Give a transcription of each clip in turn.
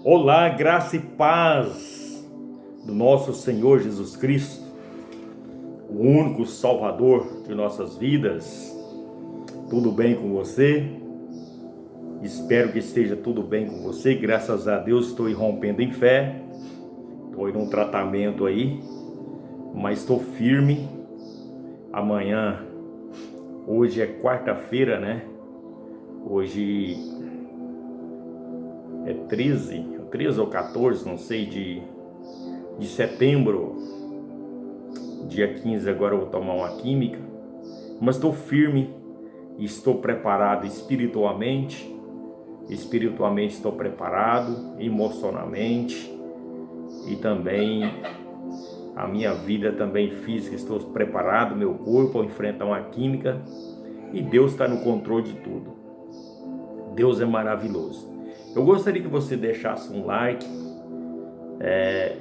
Olá, graça e paz do nosso Senhor Jesus Cristo, o único Salvador de nossas vidas. Tudo bem com você? Espero que esteja tudo bem com você. Graças a Deus estou irrompendo em fé. Estou em um tratamento aí, mas estou firme. Amanhã, hoje é quarta-feira, né? Hoje é 13 ou 14, não sei, de setembro. Dia 15 agora eu vou tomar uma química, mas estou firme e estou preparado espiritualmente estou preparado, emocionalmente e também a minha vida também física, estou preparado, meu corpo a enfrentar uma química e Deus está no controle de tudo. Deus é maravilhoso. Eu gostaria que você deixasse um like,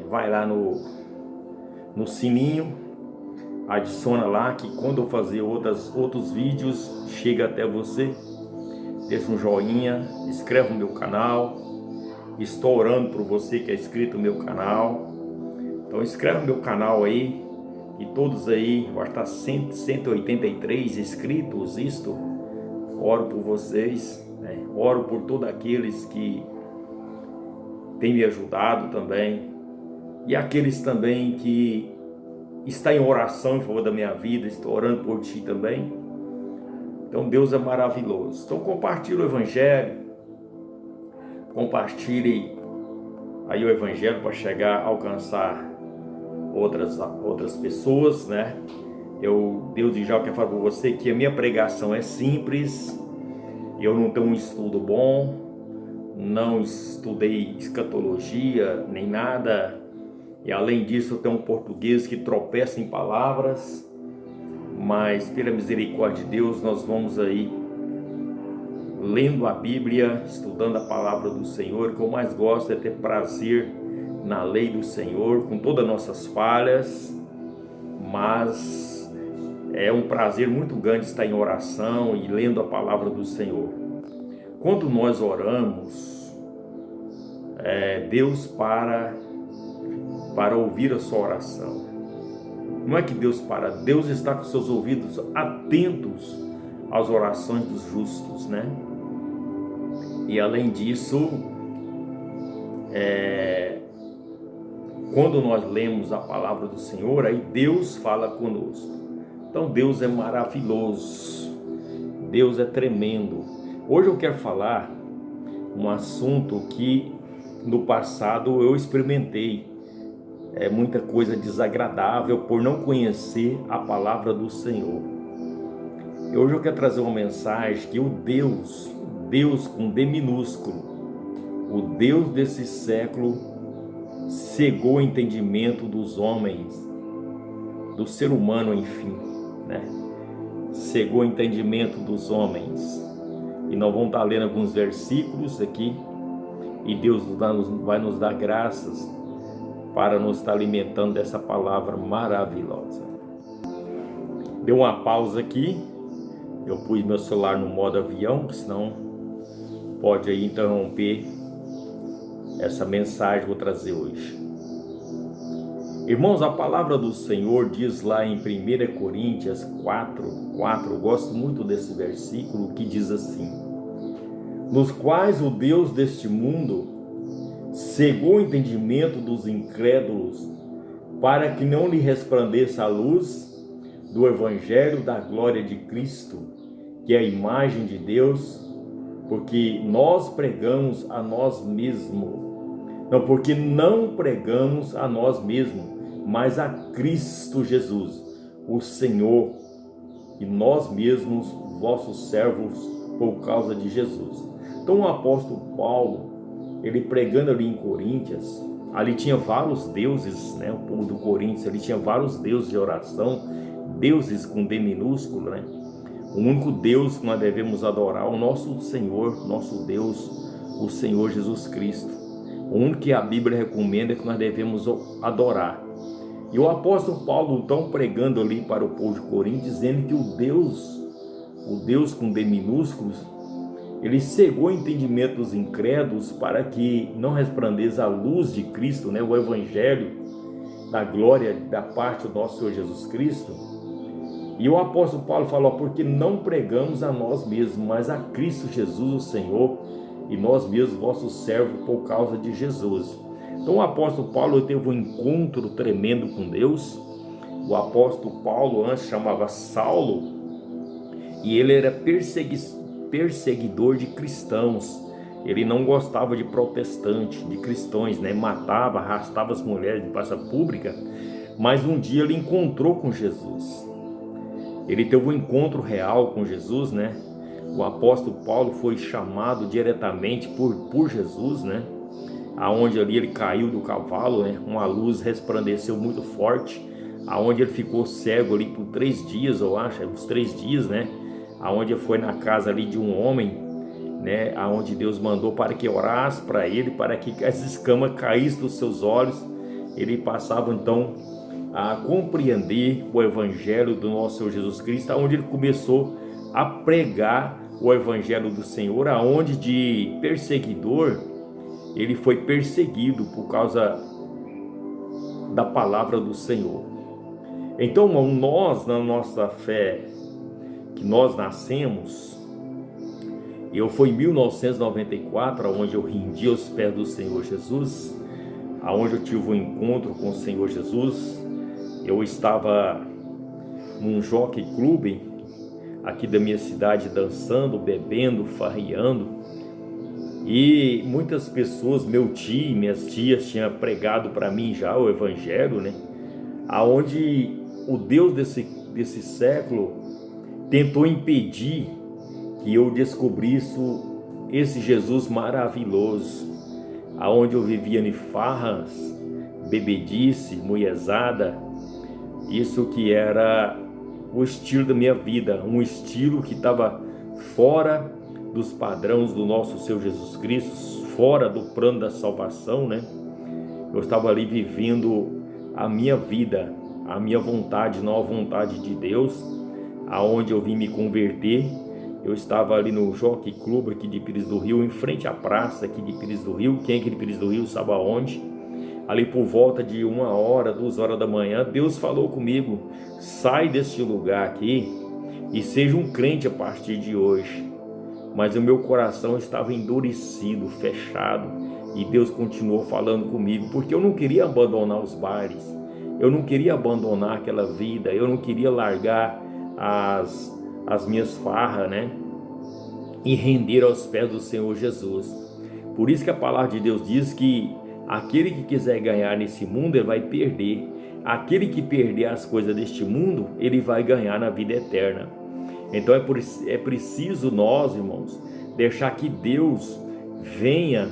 vai lá no sininho, adiciona lá que quando eu fazer outros vídeos chega até você. Deixa um joinha, inscreve no meu canal. Estou orando por você que é inscrito no meu canal. Então inscreve no meu canal aí, e todos aí, vai estar 183 inscritos. Oro por vocês, né? Oro por todos aqueles que têm me ajudado também, e aqueles também que está em oração em favor da minha vida, estou orando por ti também. Então Deus é maravilhoso. Então compartilhe o Evangelho, compartilhe aí o Evangelho para chegar a alcançar outras pessoas, né? Deus já quer falar para você que a minha pregação é simples, eu não tenho um estudo bom, não estudei escatologia nem nada, e além disso eu tenho um português que tropeça em palavras, mas pela misericórdia de Deus nós vamos aí lendo a Bíblia, estudando a palavra do Senhor. O que eu mais gosto é ter prazer na lei do Senhor, com todas as nossas falhas, mas é um prazer muito grande estar em oração e lendo a palavra do Senhor. Quando nós oramos, Deus para ouvir a sua oração. Não é que Deus para, Deus está com seus ouvidos atentos às orações dos justos, né? E além disso, quando nós lemos a palavra do Senhor, aí Deus fala conosco. Então Deus é maravilhoso, Deus é tremendo. Hoje eu quero falar um assunto que no passado eu experimentei, muita coisa desagradável por não conhecer a palavra do Senhor. E hoje eu quero trazer uma mensagem que o Deus com D minúsculo, o Deus desse século, cegou o entendimento dos homens, do ser humano, enfim, né? Cegou o entendimento dos homens. E nós vamos estar lendo alguns versículos aqui, e Deus vai nos dar graças para nos estar alimentando dessa palavra maravilhosa. Deu uma pausa aqui, eu pus meu celular no modo avião, senão pode aí interromper essa mensagem que eu vou trazer hoje. Irmãos, a palavra do Senhor diz lá em 1 Coríntios 4:4, eu gosto muito desse versículo, que diz assim: nos quais o Deus deste mundo cegou o entendimento dos incrédulos, para que não lhe resplandeça a luz do Evangelho da glória de Cristo, que é a imagem de Deus, porque nós pregamos a nós mesmos. Não, porque não pregamos a nós mesmos, mas a Cristo Jesus, o Senhor, e nós mesmos, vossos servos, por causa de Jesus. Então o apóstolo Paulo, ele pregando ali em Coríntios, ali tinha vários deuses, né? O povo do Coríntios, ele tinha vários deuses de oração, deuses com D minúsculo, né? O único Deus que nós devemos adorar é o nosso Senhor, nosso Deus, o Senhor Jesus Cristo. O único que a Bíblia recomenda que nós devemos adorar. E o apóstolo Paulo então pregando ali para o povo de Corinto, dizendo que o Deus com D minúsculos, ele cegou o entendimento dos incrédulos para que não resplandeça a luz de Cristo, né? O evangelho da glória da parte do nosso Senhor Jesus Cristo. E o apóstolo Paulo falou: porque não pregamos a nós mesmos, mas a Cristo Jesus, o Senhor, e nós mesmos, vossos servos, por causa de Jesus. Então o apóstolo Paulo teve um encontro tremendo com Deus. O apóstolo Paulo antes chamava Saulo, e ele era perseguidor de cristãos. Ele não gostava de protestantes, de cristãos, né? Matava, arrastava as mulheres de praça pública. Mas um dia ele encontrou com Jesus. Ele teve um encontro real com Jesus, né? O apóstolo Paulo foi chamado diretamente por Jesus, né? Aonde ali ele caiu do cavalo, né? Uma luz resplandeceu muito forte, aonde ele ficou cego ali por 3 dias, eu acho, uns 3 dias, né? Aonde foi na casa ali de um homem, né? Aonde Deus mandou para que orasse para ele, para que as escamas caíssem dos seus olhos. Ele passava então a compreender o evangelho do nosso Senhor Jesus Cristo, aonde ele começou a pregar o evangelho do Senhor, aonde de perseguidor ele foi perseguido por causa da palavra do Senhor. Então, nós, na nossa fé, que nós nascemos, eu fui em 1994, onde eu rendi aos pés do Senhor Jesus, aonde eu tive um encontro com o Senhor Jesus. Eu estava num jockey clube aqui da minha cidade, dançando, bebendo, farreando, e muitas pessoas, meu tio e minhas tias tinham pregado para mim já o evangelho, né? Aonde o Deus desse século tentou impedir que eu descobrisse esse Jesus maravilhoso, aonde eu vivia em farras, bebedice, mulherzada. Isso que era o estilo da minha vida, um estilo que estava fora dos padrões do nosso Senhor Jesus Cristo, fora do plano da salvação, né? Eu estava ali vivendo a minha vida, a minha vontade, não a vontade de Deus, aonde eu vim me converter. Eu estava ali no Jockey Club aqui de Pires do Rio, em frente à praça aqui de Pires do Rio. Quem é aqui de Pires do Rio sabe aonde? Ali por volta de 1 hora, 2 horas da manhã, Deus falou comigo: sai deste lugar aqui e seja um crente a partir de hoje. Mas o meu coração estava endurecido, fechado, e Deus continuou falando comigo, porque eu não queria abandonar os bares, eu não queria abandonar aquela vida, eu não queria largar as minhas farras, né? E render aos pés do Senhor Jesus. Por isso que a palavra de Deus diz que aquele que quiser ganhar nesse mundo, ele vai perder. Aquele que perder as coisas deste mundo, ele vai ganhar na vida eterna. Então é preciso nós, irmãos, deixar que Deus venha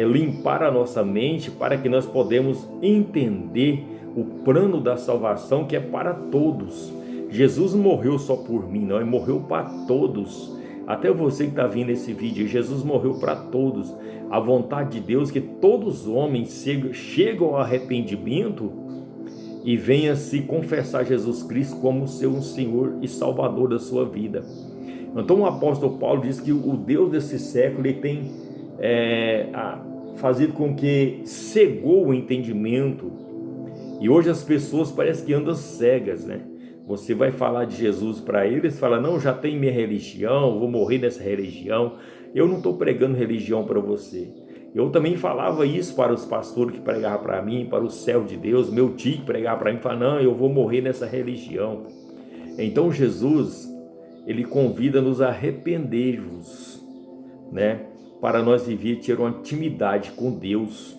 limpar a nossa mente, para que nós podemos entender o plano da salvação, que é para todos. Jesus não morreu só por mim, não, ele morreu para todos. Até você que está vendo esse vídeo, Jesus morreu para todos. A vontade de Deus é que todos os homens chegam ao arrependimento e venha se confessar Jesus Cristo como seu Senhor e Salvador da sua vida. Então o apóstolo Paulo diz que o Deus desse século ele tem fazido com que cegou o entendimento, e hoje as pessoas parecem que andam cegas, né? Você vai falar de Jesus para eles, fala: não, já tem minha religião, vou morrer nessa religião. Eu não estou pregando religião para você. Eu também falava isso para os pastores que pregavam para mim, para o céu de Deus. Meu tio que pregava para mim, falava: não, eu vou morrer nessa religião. Então Jesus, ele convida-nos a arrepender-vos, né? Para nós viver, ter uma intimidade com Deus.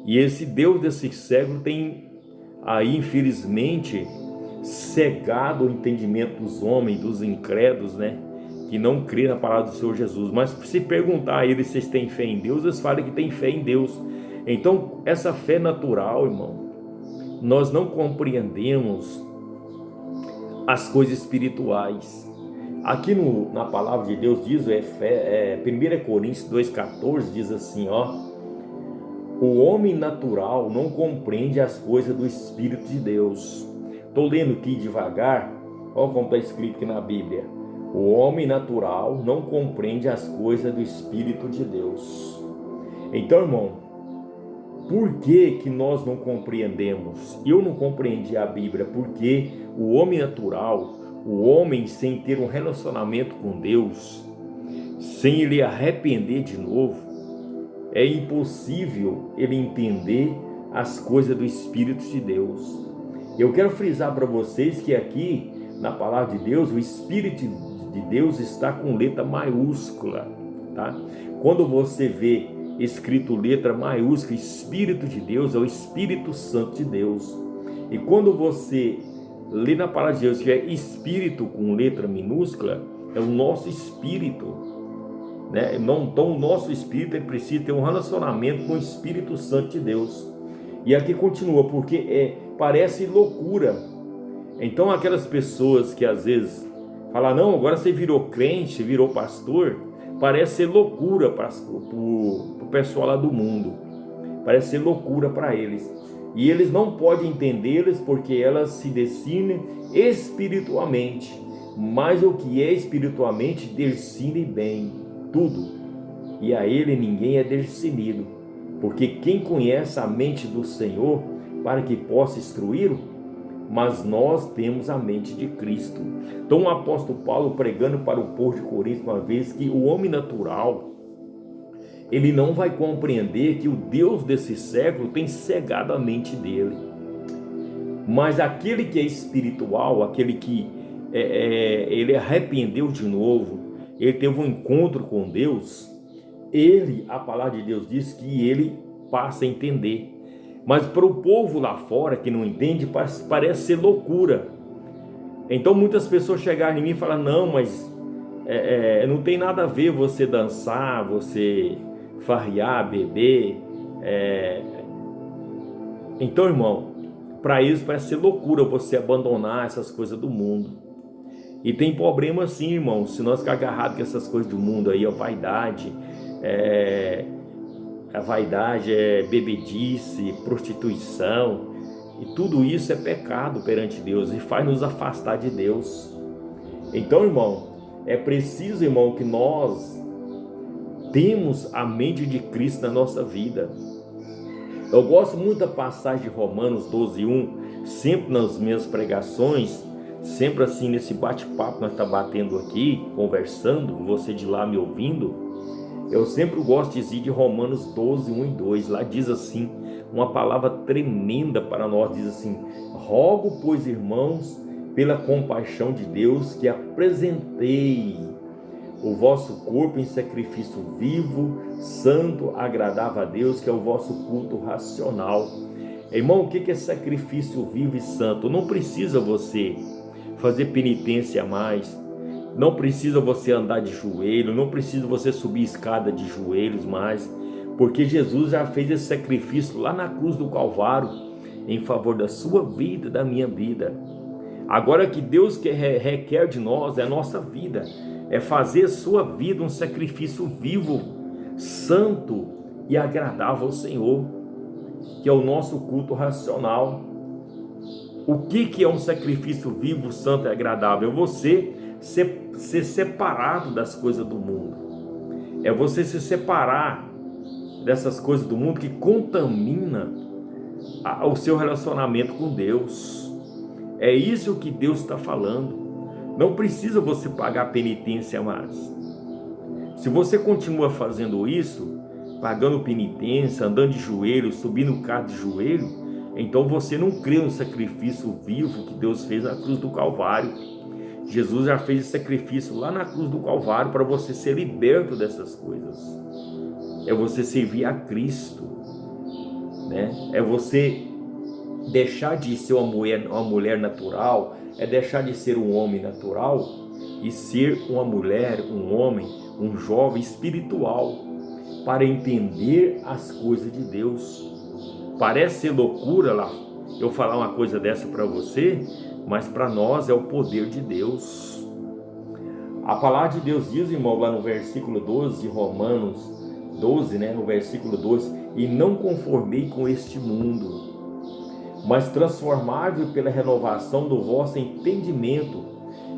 E esse Deus desse século tem aí, infelizmente, cegado o entendimento dos homens, dos incrédulos, né? Que não crê na palavra do Senhor Jesus. Mas se perguntar a eles se eles têm fé em Deus, eles falam que têm fé em Deus. Então essa fé natural, irmão, nós não compreendemos as coisas espirituais. Aqui na palavra de Deus diz, 1 Coríntios 2,14 diz assim, ó: o homem natural não compreende as coisas do Espírito de Deus. Estou lendo aqui devagar, olha como está escrito aqui na Bíblia. O homem natural não compreende as coisas do Espírito de Deus. Então, irmão, por que que nós não compreendemos? Eu não compreendi a Bíblia porque o homem natural, o homem sem ter um relacionamento com Deus, sem ele arrepender de novo, é impossível ele entender as coisas do Espírito de Deus. Eu quero frisar para vocês que aqui, na palavra de Deus, o Espírito de Deus está com letra maiúscula, tá? Quando você vê escrito letra maiúscula, Espírito de Deus, é o Espírito Santo de Deus. E quando você lê na palavra de Deus que é Espírito com letra minúscula, é o nosso Espírito, né? Então o nosso Espírito ele precisa ter um relacionamento com o Espírito Santo de Deus. E aqui continua, porque parece loucura. Então aquelas pessoas que às vezes falam, não, agora você virou crente, virou pastor, parece ser loucura para o pessoal lá do mundo, parece ser loucura para eles, e eles não podem entendê-las porque elas se definem espiritualmente, mas o que é espiritualmente define bem tudo, e a ele ninguém é definido, porque quem conhece a mente do Senhor para que possa instruí-lo, mas nós temos a mente de Cristo. Então o apóstolo Paulo pregando para o povo de Corinto uma vez que o homem natural, ele não vai compreender que o Deus desse século tem cegado a mente dele, mas aquele que é espiritual, aquele que ele arrependeu de novo, ele teve um encontro com Deus, a palavra de Deus diz que ele passa a entender. Mas para o povo lá fora que não entende, parece ser loucura. Então muitas pessoas chegaram em mim e falaram, não, mas não tem nada a ver você dançar, você farrear, beber. Então, irmão, para eles parece ser loucura você abandonar essas coisas do mundo. E tem problema sim, irmão, se nós ficar agarrados com essas coisas do mundo aí, a vaidade é bebedice, prostituição, e tudo isso é pecado perante Deus e faz nos afastar de Deus. Então, irmão, é preciso, irmão, que nós temos a mente de Cristo na nossa vida. Eu gosto muito da passagem de Romanos 12:1, sempre nas minhas pregações, sempre assim nesse bate-papo que nós estamos batendo aqui, conversando, você de lá me ouvindo. Eu sempre gosto de dizer de Romanos 12:1 e 2, lá diz assim, uma palavra tremenda para nós, diz assim, rogo, pois, irmãos, pela compaixão de Deus, que apresentei o vosso corpo em sacrifício vivo, santo, agradável a Deus, que é o vosso culto racional. Irmão, o que é sacrifício vivo e santo? Não precisa você fazer penitência mais, não precisa você andar de joelho, não precisa você subir escada de joelhos mais, porque Jesus já fez esse sacrifício lá na cruz do Calvário, em favor da sua vida e da minha vida. Agora que Deus requer de nós é a nossa vida, é fazer a sua vida um sacrifício vivo, santo e agradável ao Senhor, que é o nosso culto racional. O que é um sacrifício vivo, santo e agradável? É você ser separado das coisas do mundo, é você se separar dessas coisas do mundo que contamina o seu relacionamento com Deus. É isso que Deus está falando. Não precisa você pagar penitência mais. Se você continua fazendo isso, pagando penitência, andando de joelho, subindo carro de joelho, então você não crê no sacrifício vivo que Deus fez na cruz do Calvário. Jesus já fez esse sacrifício lá na cruz do Calvário para você ser liberto dessas coisas. É você servir a Cristo, né? É você deixar de ser uma mulher natural, é deixar de ser um homem natural e ser uma mulher, um homem, um jovem espiritual, para entender as coisas de Deus. Parece ser loucura lá eu falar uma coisa dessa para você, mas para nós é o poder de Deus. A palavra de Deus diz, irmão, lá no versículo 12 de Romanos 12, né, no versículo 12, e não conformei com este mundo, mas transformai-vos pela renovação do vosso entendimento,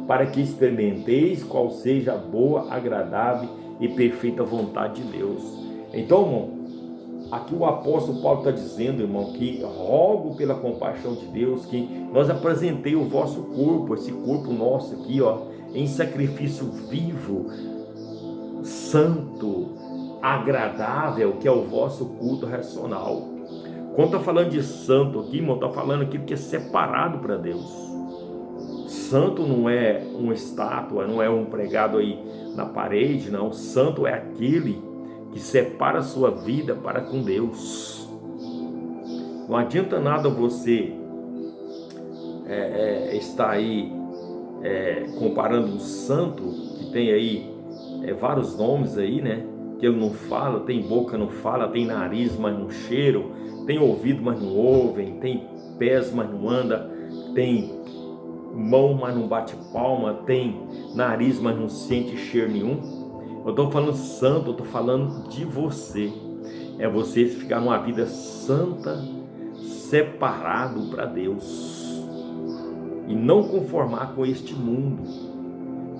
para que experimenteis qual seja a boa, agradável e perfeita vontade de Deus. Então, irmão, aqui o apóstolo Paulo está dizendo, irmão, que rogo pela compaixão de Deus, que nós apresentei o vosso corpo, esse corpo nosso aqui, em sacrifício vivo, santo, agradável, que é o vosso culto racional. Quando está falando de santo aqui, irmão, está falando aquilo que é separado para Deus. Santo não é uma estátua, não é um pregado aí na parede, não. Santo é aquele que separa a sua vida para com Deus. Não adianta nada você estar aí comparando um santo, que tem aí vários nomes aí, né? Que ele não fala, tem boca, não fala, tem nariz, mas não cheira, tem ouvido, mas não ouvem, tem pés, mas não anda, tem mão, mas não bate palma, tem nariz, mas não sente cheiro nenhum. Eu estou falando santo, eu estou falando de você. É você ficar numa vida santa, separado para Deus, e não conformar com este mundo.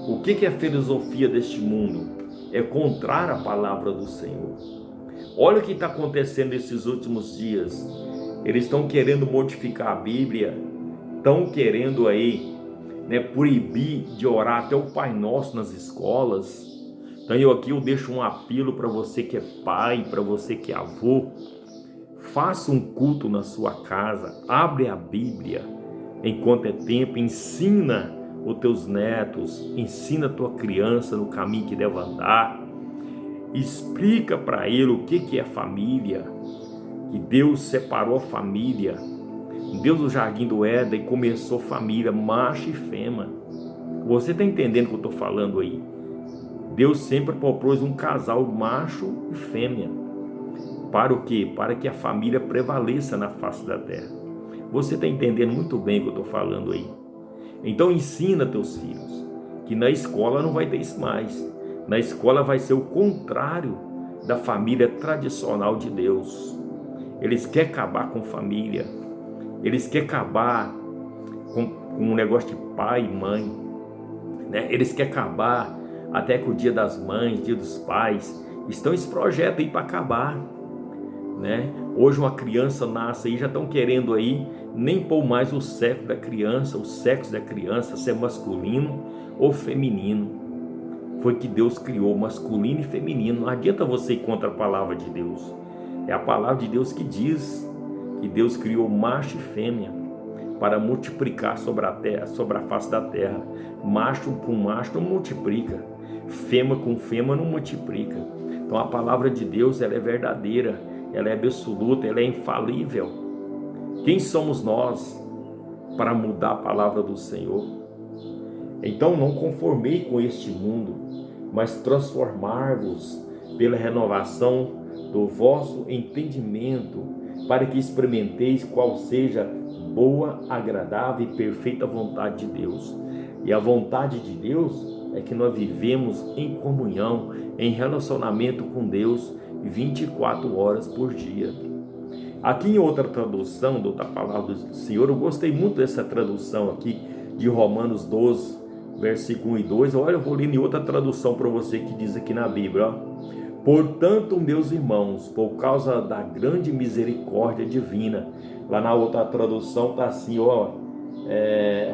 O que é a filosofia deste mundo? É contrária à palavra do Senhor. Olha o que está acontecendo nesses últimos dias. Eles estão querendo modificar a Bíblia, estão querendo aí, proibir de orar até o Pai Nosso nas escolas. Então eu deixo um apelo para você que é pai, para você que é avô. Faça um culto na sua casa, abre a Bíblia enquanto é tempo, ensina os teus netos, ensina a tua criança no caminho que deve andar, explica para ele o que é família, que Deus separou a família. Deus do jardim do Éden começou família, macho e fêmea. Você está entendendo o que eu estou falando aí? Deus sempre propôs um casal macho e fêmea. Para o quê? Para que a família prevaleça na face da terra. Você está entendendo muito bem o que eu estou falando aí? Então ensina teus filhos que na escola não vai ter isso mais. Na escola vai ser o contrário da família tradicional de Deus. Eles querem acabar com família. Eles querem acabar com um negócio de pai e mãe, né? Eles querem acabar até com o dia das mães, dia dos pais. Estão esse projeto aí para acabar, né? Hoje uma criança nasce aí, já estão querendo aí nem pôr mais o sexo da criança ser masculino ou feminino. Foi que Deus criou masculino e feminino. Não adianta você ir contra a palavra de Deus. É a palavra de Deus que diz que Deus criou macho e fêmea para multiplicar sobre a terra, sobre a face da terra. Macho com macho não multiplica, fêmea com fêmea não multiplica. Então a palavra de Deus, ela é verdadeira, ela é absoluta, ela é infalível. Quem somos nós para mudar a palavra do Senhor? Então não conformei com este mundo, mas transformar-vos pela renovação do vosso entendimento, para que experimenteis qual seja boa, agradável e perfeita vontade de Deus. E a vontade de Deus é que nós vivemos em comunhão, em relacionamento com Deus 24 horas por dia. Aqui em outra tradução, da outra palavra do Senhor, eu gostei muito dessa tradução aqui de Romanos 12, versículo 1 e 2. Olha, eu vou ler em outra tradução para você que diz aqui na Bíblia, Portanto, meus irmãos, por causa da grande misericórdia divina, lá na outra tradução está assim,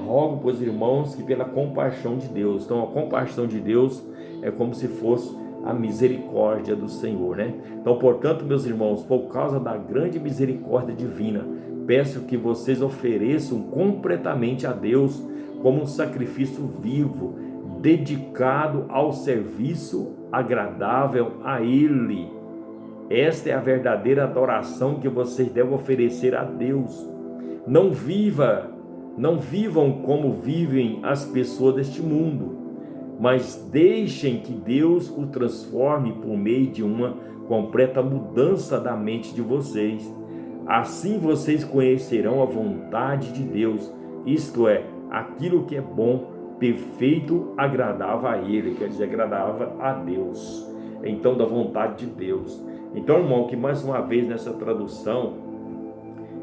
rogo, pois, irmãos, que pela compaixão de Deus. Então a compaixão de Deus é como se fosse a misericórdia do Senhor, né? Então, portanto, meus irmãos, por causa da grande misericórdia divina, peço que vocês ofereçam completamente a Deus como um sacrifício vivo, dedicado ao serviço agradável a Ele. Esta é a verdadeira adoração que vocês devem oferecer a Deus. Não vivam como vivem as pessoas deste mundo, mas deixem que Deus o transforme por meio de uma completa mudança da mente de vocês. Assim vocês conhecerão a vontade de Deus, isto é, aquilo que é bom, perfeito, agradável a Ele, quer dizer, agradável a Deus. Então, da vontade de Deus. Então, irmão, que mais uma vez nessa tradução,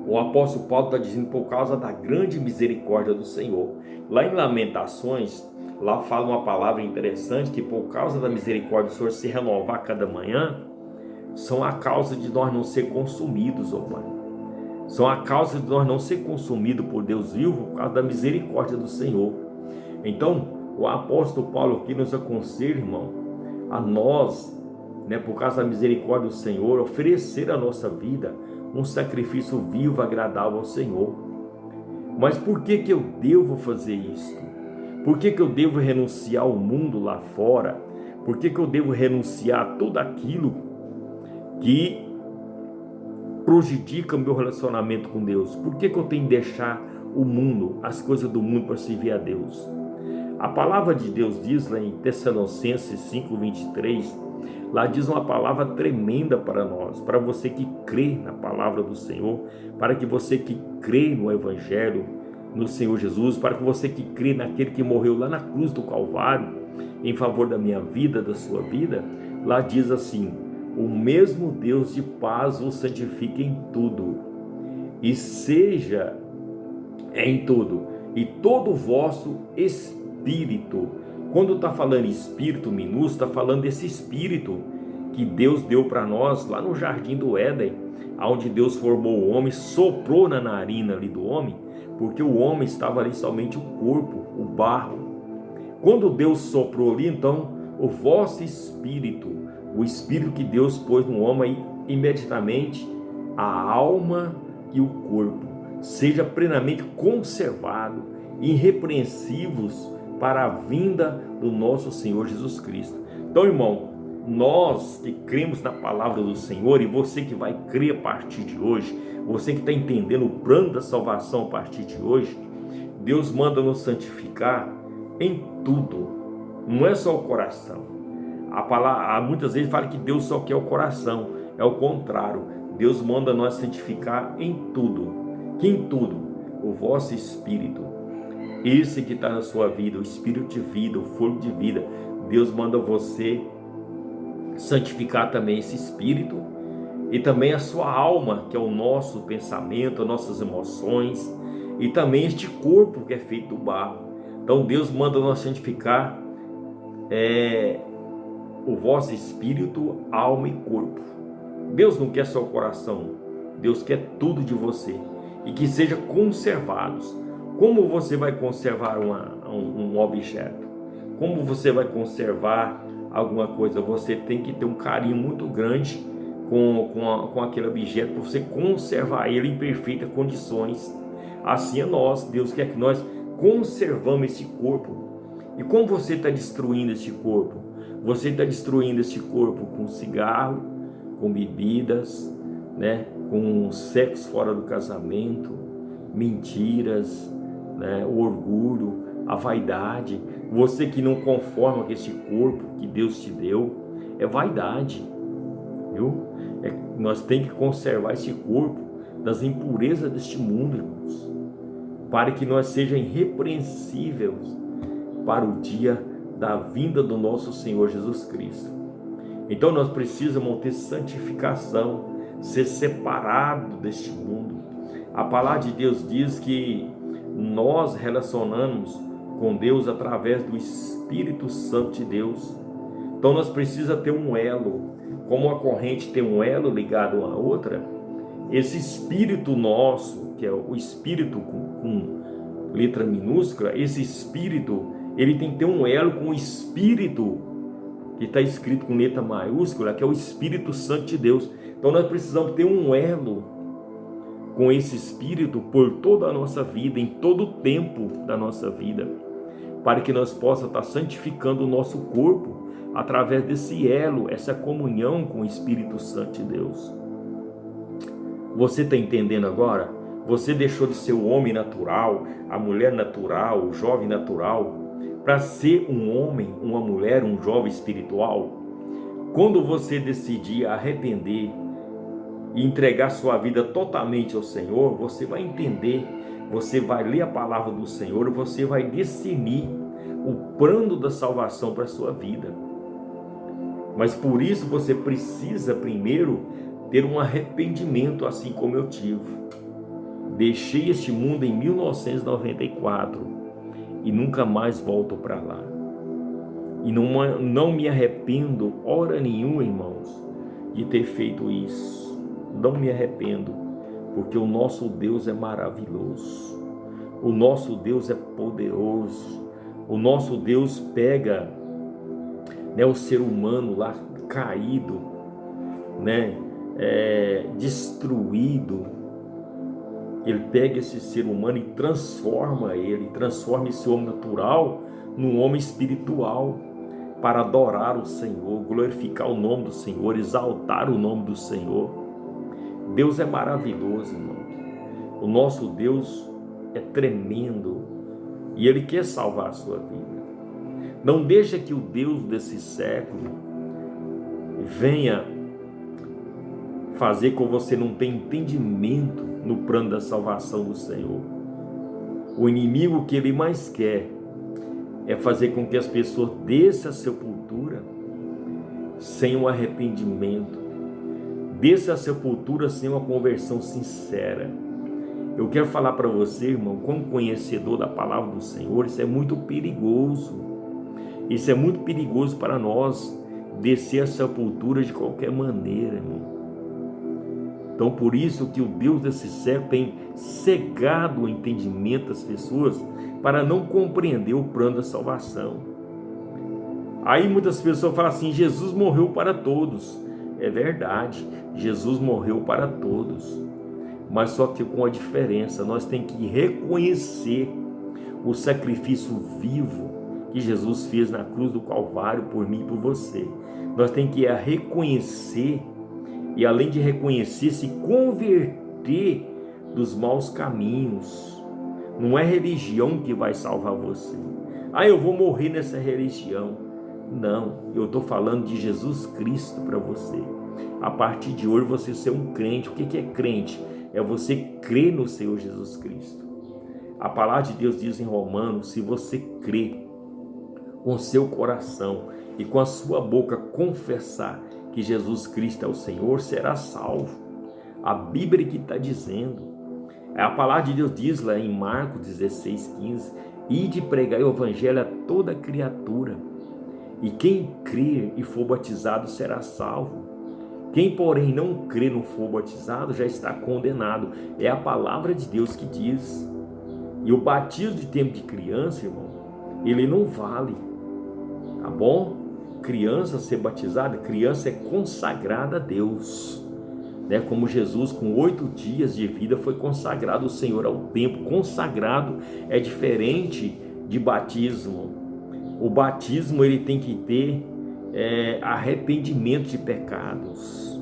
O apóstolo Paulo está dizendo por causa da grande misericórdia do Senhor. Lá em Lamentações, lá fala uma palavra interessante, que por causa da misericórdia do Senhor se renovar cada manhã, são a causa de nós não ser consumidos, ó Pai. São a causa de nós não ser consumidos por Deus vivo por causa da misericórdia do Senhor. Então, o apóstolo Paulo aqui nos aconselha, irmão, a nós, por causa da misericórdia do Senhor, oferecer a nossa vida um sacrifício vivo, agradável ao Senhor. Mas por que eu devo fazer isso? Por que eu devo renunciar ao mundo lá fora? Por que eu devo renunciar a tudo aquilo que prejudica o meu relacionamento com Deus? Por que eu tenho que deixar o mundo, as coisas do mundo, para servir a Deus? A palavra de Deus diz lá em Tessalonicenses 5:23, lá diz uma palavra tremenda para nós, para você que crê na palavra do Senhor, para que você que crê no Evangelho, no Senhor Jesus, para que você que crê naquele que morreu lá na cruz do Calvário, em favor da minha vida, da sua vida. Lá diz assim: o mesmo Deus de paz o santifique em tudo, e seja em tudo, e todo o vosso espírito. Quando está falando espírito minúsculo, está falando desse espírito que Deus deu para nós lá no jardim do Éden, onde Deus formou o homem, soprou na narina ali do homem, porque o homem estava ali somente o corpo, o barro. Quando Deus soprou ali, então, o vosso espírito, o espírito que Deus pôs no homem, imediatamente a alma e o corpo seja plenamente conservado, irrepreensíveis para a vinda do nosso Senhor Jesus Cristo. Então, irmão, nós que cremos na palavra do Senhor, e você que vai crer a partir de hoje, você que está entendendo o plano da salvação a partir de hoje, Deus manda nos santificar em tudo, não é só o coração. A palavra, muitas vezes fala que Deus só quer o coração, é o contrário. Deus manda nós santificar em tudo. Que em tudo? O vosso espírito, esse que está na sua vida, o espírito de vida, o fogo de vida, Deus manda você santificar também esse espírito, e também a sua alma, que é o nosso pensamento, as nossas emoções, e também este corpo que é feito do barro. Então Deus manda nós santificar o vosso espírito, alma e corpo. Deus não quer só o coração, Deus quer tudo de você, e que seja conservados. Como você vai conservar um objeto? Como você vai conservar alguma coisa? Você tem que ter um carinho muito grande com aquele objeto, para você conservar ele em perfeitas condições. Assim é nós. Deus quer que nós conservamos esse corpo. E como você está destruindo esse corpo? Você está destruindo esse corpo com cigarro, com bebidas, com sexo fora do casamento, mentiras, o orgulho, a vaidade. Você que não conforma com esse corpo que Deus te deu, é vaidade, viu? Nós temos que conservar esse corpo das impurezas deste mundo, irmãos, para que nós sejamos irrepreensíveis para o dia da vinda do nosso Senhor Jesus Cristo. Então nós precisamos ter santificação, ser separado deste mundo. A palavra de Deus diz que nós relacionamos com Deus através do Espírito Santo de Deus. Então nós precisamos ter um elo, como a corrente tem um elo ligado a outra. Esse Espírito nosso, que é o Espírito com letra minúscula, esse Espírito, ele tem que ter um elo com o Espírito que está escrito com letra maiúscula, que é o Espírito Santo de Deus. Então nós precisamos ter um elo com esse Espírito por toda a nossa vida, em todo o tempo da nossa vida, para que nós possamos estar santificando o nosso corpo através desse elo, essa comunhão com o Espírito Santo de Deus. Você está entendendo agora? Você deixou de ser o homem natural, a mulher natural, o jovem natural, para ser um homem, uma mulher, um jovem espiritual. Quando você decidir arrepender e entregar sua vida totalmente ao Senhor, você vai entender, você vai ler a palavra do Senhor, você vai discernir o plano da salvação para a sua vida. Mas por isso você precisa primeiro ter um arrependimento, assim como eu tive. Deixei este mundo em 1994 e nunca mais volto para lá. E não me arrependo, hora nenhuma, irmãos, de ter feito isso. Não me arrependo, porque o nosso Deus é maravilhoso. O nosso Deus é poderoso. O nosso Deus pega, né, o ser humano lá caído, né, destruído. Ele pega esse ser humano e transforma esse homem natural num homem espiritual, para adorar o Senhor, glorificar o nome do Senhor, exaltar o nome do Senhor. Deus é maravilhoso, irmão. O nosso Deus é tremendo e Ele quer salvar a sua vida. Não deixa que o Deus desse século venha fazer com que você não tenha entendimento no plano da salvação do Senhor. O inimigo, que ele mais quer é fazer com que as pessoas desçam a sepultura sem um arrependimento, desçam a sepultura sem uma conversão sincera. Eu quero falar para você, irmão, como conhecedor da palavra do Senhor, isso é muito perigoso. Isso é muito perigoso para nós, descer a sepultura de qualquer maneira, irmão. Então, por isso que o Deus desse século tem cegado o entendimento das pessoas para não compreender o plano da salvação. Aí muitas pessoas falam assim: Jesus morreu para todos. É verdade, Jesus morreu para todos, mas só que com a diferença, nós temos que reconhecer o sacrifício vivo que Jesus fez na cruz do Calvário por mim e por você. Nós temos que reconhecer, e além de reconhecer, se converter dos maus caminhos. Não é religião que vai salvar você. Eu vou morrer nessa religião. Não, eu estou falando de Jesus Cristo para você. A partir de hoje você ser um crente. O que é crente? É você crer no Senhor Jesus Cristo. A palavra de Deus diz em Romanos: se você crer com seu coração e com a sua boca confessar que Jesus Cristo é o Senhor, será salvo. A Bíblia que está dizendo. A palavra de Deus diz lá em Marcos 16:15: ide pregar o evangelho a toda criatura, e quem crer e for batizado será salvo. Quem, porém, não crer, não for batizado, já está condenado. É a palavra de Deus que diz. E o batismo de tempo de criança, irmão, ele não vale, tá bom? Criança ser batizada, criança é consagrada a Deus, né? Como Jesus, com 8 dias de vida, foi consagrado ao Senhor ao tempo. Consagrado é diferente de batismo. O batismo, ele tem que ter arrependimento de pecados.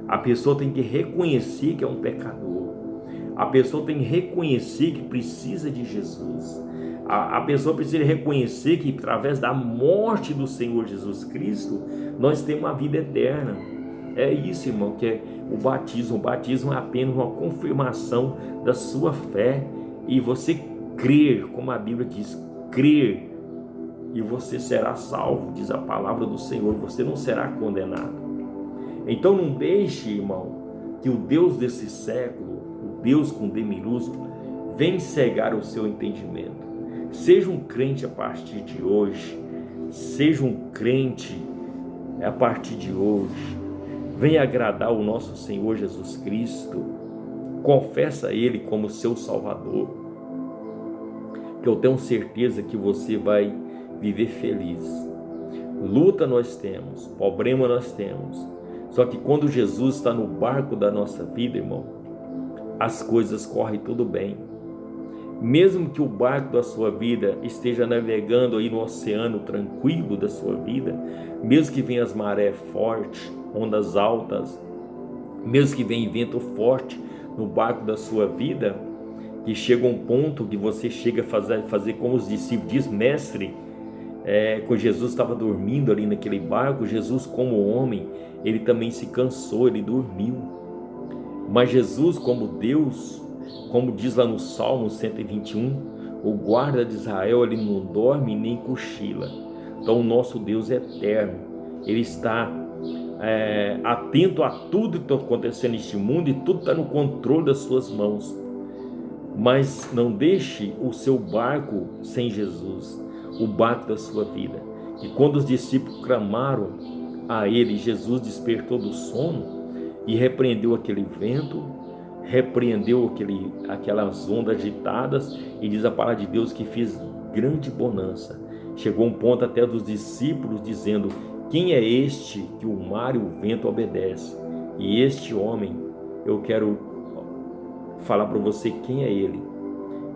A pessoa tem que reconhecer que é um pecador. A pessoa tem que reconhecer que precisa de Jesus. A pessoa precisa reconhecer que através da morte do Senhor Jesus Cristo, nós temos uma vida eterna. É isso, irmão, que é o batismo. O batismo é apenas uma confirmação da sua fé. E você crer, como a Bíblia diz, crer, e você será salvo, diz a palavra do Senhor. Você não será condenado. Então não deixe, irmão, que o Deus desse século, o Deus com D minúsculo, venha cegar o seu entendimento. Seja um crente a partir de hoje. Seja um crente a partir de hoje. Venha agradar o nosso Senhor Jesus Cristo. Confessa Ele como seu Salvador, que eu tenho certeza que você vai viver feliz. Luta nós temos, problema nós temos. Só que quando Jesus está no barco da nossa vida, irmão, as coisas correm tudo bem. Mesmo que o barco da sua vida esteja navegando aí no oceano tranquilo da sua vida, mesmo que venham as marés fortes, ondas altas, mesmo que venha vento forte no barco da sua vida, que chega um ponto que você chega a fazer como os discípulos, diz: mestre, quando Jesus estava dormindo ali naquele barco, Jesus, como homem, ele também se cansou, ele dormiu. Mas Jesus, como Deus, como diz lá no Salmo 121, o guarda de Israel, ele não dorme nem cochila. Então o nosso Deus é eterno, ele está atento a tudo que está acontecendo neste mundo, e tudo está no controle das suas mãos. mas não deixe o seu barco sem Jesus, o barco da sua vida. E quando os discípulos clamaram a ele, Jesus despertou do sono e repreendeu aquele vento, repreendeu aquelas ondas agitadas, e diz a palavra de Deus que fez grande bonança. Chegou um ponto até dos discípulos dizendo: quem é este que o mar e o vento obedecem? E este homem, eu quero falar para você quem é ele.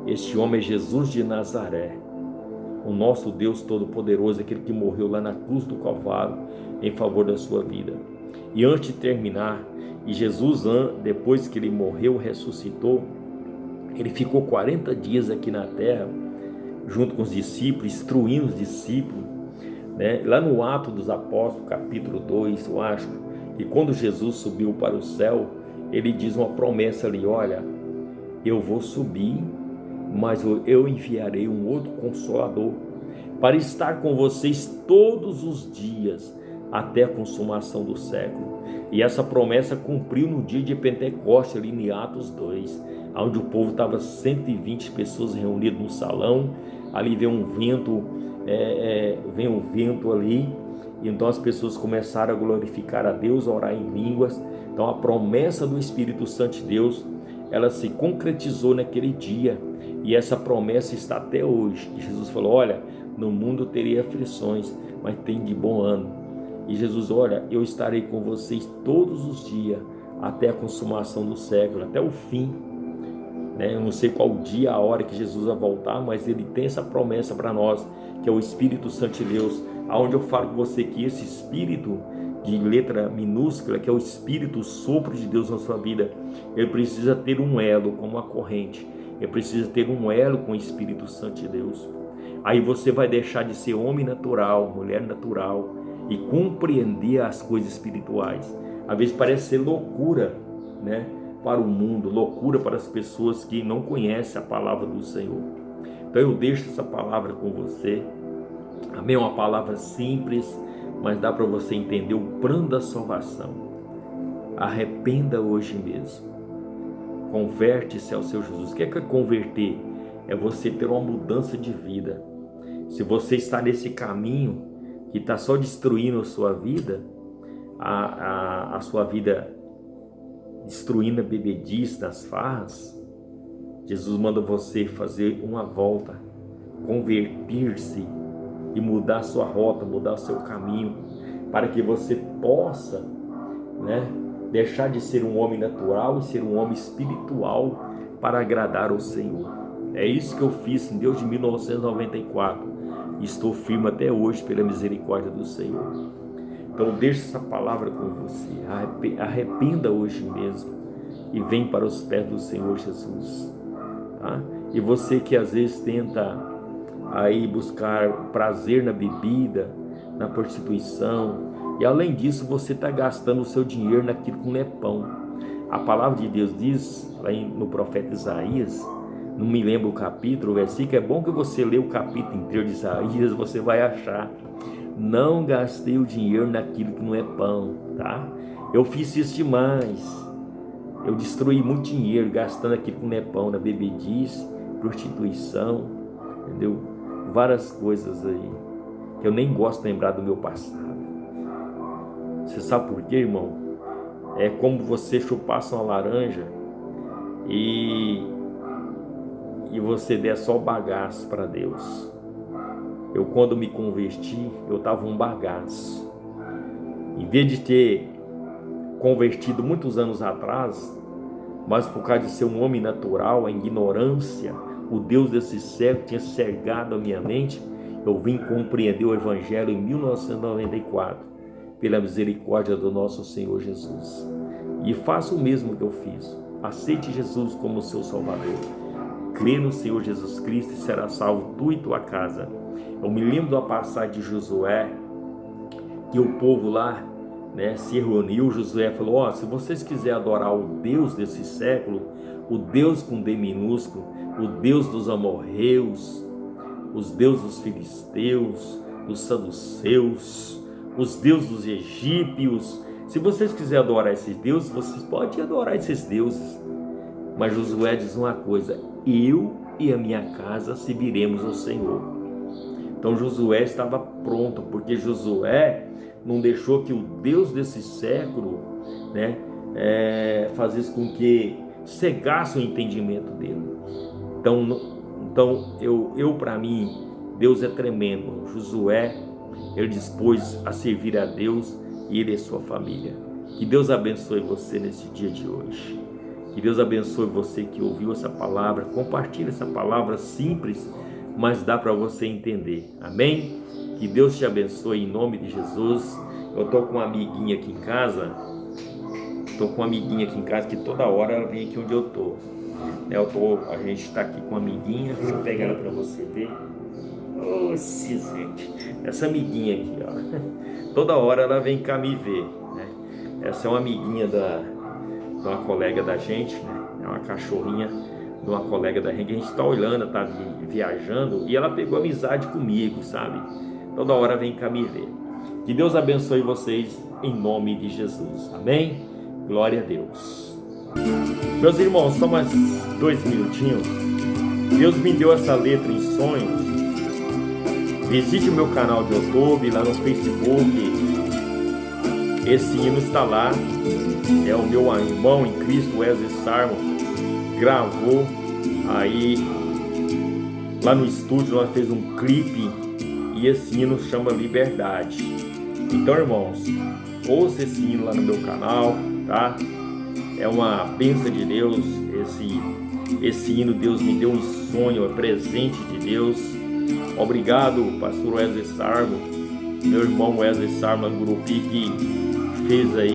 Este homem é Jesus de Nazaré, o nosso Deus Todo-Poderoso, aquele que morreu lá na cruz do Calvário em favor da sua vida. E antes de terminar, e Jesus, depois que ele morreu, ressuscitou, ele ficou 40 dias aqui na terra, junto com os discípulos, instruindo os discípulos, né? Lá no Atos dos Apóstolos, capítulo 2, eu acho, e quando Jesus subiu para o céu, ele diz uma promessa ali: olha, eu vou subir, mas eu enviarei um outro Consolador para estar com vocês todos os dias até a consumação do século. E essa promessa cumpriu no dia de Pentecostes, ali em Atos 2, onde o povo estava 120 pessoas reunidas no salão. Ali veio um vento ali, e então as pessoas começaram a glorificar a Deus, a orar em línguas. Então a promessa do Espírito Santo de Deus, ela se concretizou naquele dia, e essa promessa está até hoje. E Jesus falou: olha, no mundo teria aflições, mas tem de bom ânimo. E Jesus: olha, eu estarei com vocês todos os dias até a consumação do século, até o fim, né? Eu não sei qual dia, a hora que Jesus vai voltar, mas ele tem essa promessa para nós, que é o Espírito Santo de Deus, aonde eu falo com você que esse Espírito de letra minúscula, que é o Espírito, o sopro de Deus na sua vida, ele precisa ter um elo, como uma corrente, ele precisa ter um elo com o Espírito Santo de Deus. Aí você vai deixar de ser homem natural, mulher natural, e compreender as coisas espirituais. Às vezes parece ser loucura, né, para o mundo, loucura para as pessoas que não conhecem a palavra do Senhor. Então eu deixo essa palavra com você. Amém? Uma palavra simples, mas dá para você entender o plano da salvação. Arrependa hoje mesmo. Converte-se ao seu Jesus. O que é converter? É você ter uma mudança de vida. Se você está nesse caminho que está só destruindo a sua vida, a sua vida destruindo a bebedice das farras, Jesus manda você fazer uma volta, converter-se e mudar a sua rota, mudar o seu caminho, para que você possa, né, deixar de ser um homem natural e ser um homem espiritual para agradar ao Senhor. É isso que eu fiz em Deus de 1994. Estou firme até hoje pela misericórdia do Senhor. Então deixe essa palavra com você. Arrependa hoje mesmo e vem para os pés do Senhor Jesus, tá? E você que às vezes tenta aí buscar prazer na bebida, na prostituição, e além disso você está gastando o seu dinheiro naquilo que não é pão. A palavra de Deus diz lá no profeta Isaías, não me lembro o capítulo, o versículo, é bom que você lê o capítulo inteiro de Isaías, você vai achar: não gastei o dinheiro naquilo que não é pão, tá? Eu fiz isso demais, eu destruí muito dinheiro gastando aquilo que não é pão, na bebedice, prostituição, entendeu? Várias coisas aí, que eu nem gosto de lembrar do meu passado. Você sabe por quê, irmão? É como você chupasse uma laranja e você der só bagaço para Deus. Eu, quando me converti, eu estava um bagaço. Em vez de ter convertido muitos anos atrás, mas por causa de ser um homem natural, a ignorância, o Deus desse século tinha cegado a minha mente, eu vim compreender o Evangelho em 1994, pela misericórdia do nosso Senhor Jesus. E faça o mesmo que eu fiz. Aceite Jesus como seu Salvador. Crê no Senhor Jesus Cristo e será salvo tu e tua casa. Eu me lembro da passagem de Josué, que o povo lá, né, se reuniu. Josué falou: se vocês quiserem adorar o Deus desse século, o Deus com D minúsculo, o Deus dos amorreus, os deuses dos filisteus, dos saduceus, os deuses dos egípcios, se vocês quiserem adorar esses deuses, vocês podem adorar esses deuses, Mas Josué diz uma coisa: eu e a minha casa serviremos ao Senhor. Então Josué estava pronto, porque Josué não deixou que o Deus desse século, né, fazesse com que cegasse o entendimento dele. Então eu para mim, Deus é tremendo. Josué, ele dispôs a servir a Deus e ele e sua família. Que Deus abençoe você nesse dia de hoje. Que Deus abençoe você que ouviu essa palavra. Compartilhe essa palavra simples, mas dá para você entender. Amém? Que Deus te abençoe em nome de Jesus. Eu estou com uma amiguinha aqui em casa. Que toda hora ela vem aqui onde eu estou. A gente está aqui com uma amiguinha. Deixa eu pegar ela para você ver. Gente, essa amiguinha aqui, ó. Toda hora ela vem cá me ver, né? Essa é uma amiguinha de uma colega da gente, né? É uma cachorrinha de uma colega da gente. A gente está olhando, está viajando e ela pegou amizade comigo, sabe? Toda hora vem cá me ver. Que Deus abençoe vocês em nome de Jesus. Amém? Glória a Deus. Meus irmãos, só mais 2 minutinhos. Deus me deu essa letra em sonhos. Visite o meu canal de YouTube, lá no Facebook. Esse hino está lá. É o meu irmão em Cristo, Wesley Sarmo, gravou aí lá no estúdio. Nós fez um clipe e esse hino chama Liberdade. Então, irmãos, ouça esse hino lá no meu canal, tá? É uma bênção de Deus. Esse hino Deus me deu um sonho, é presente de Deus. Obrigado, pastor Wesley Sarmo, meu irmão Wesley Sarmo, Gurupi, que fez aí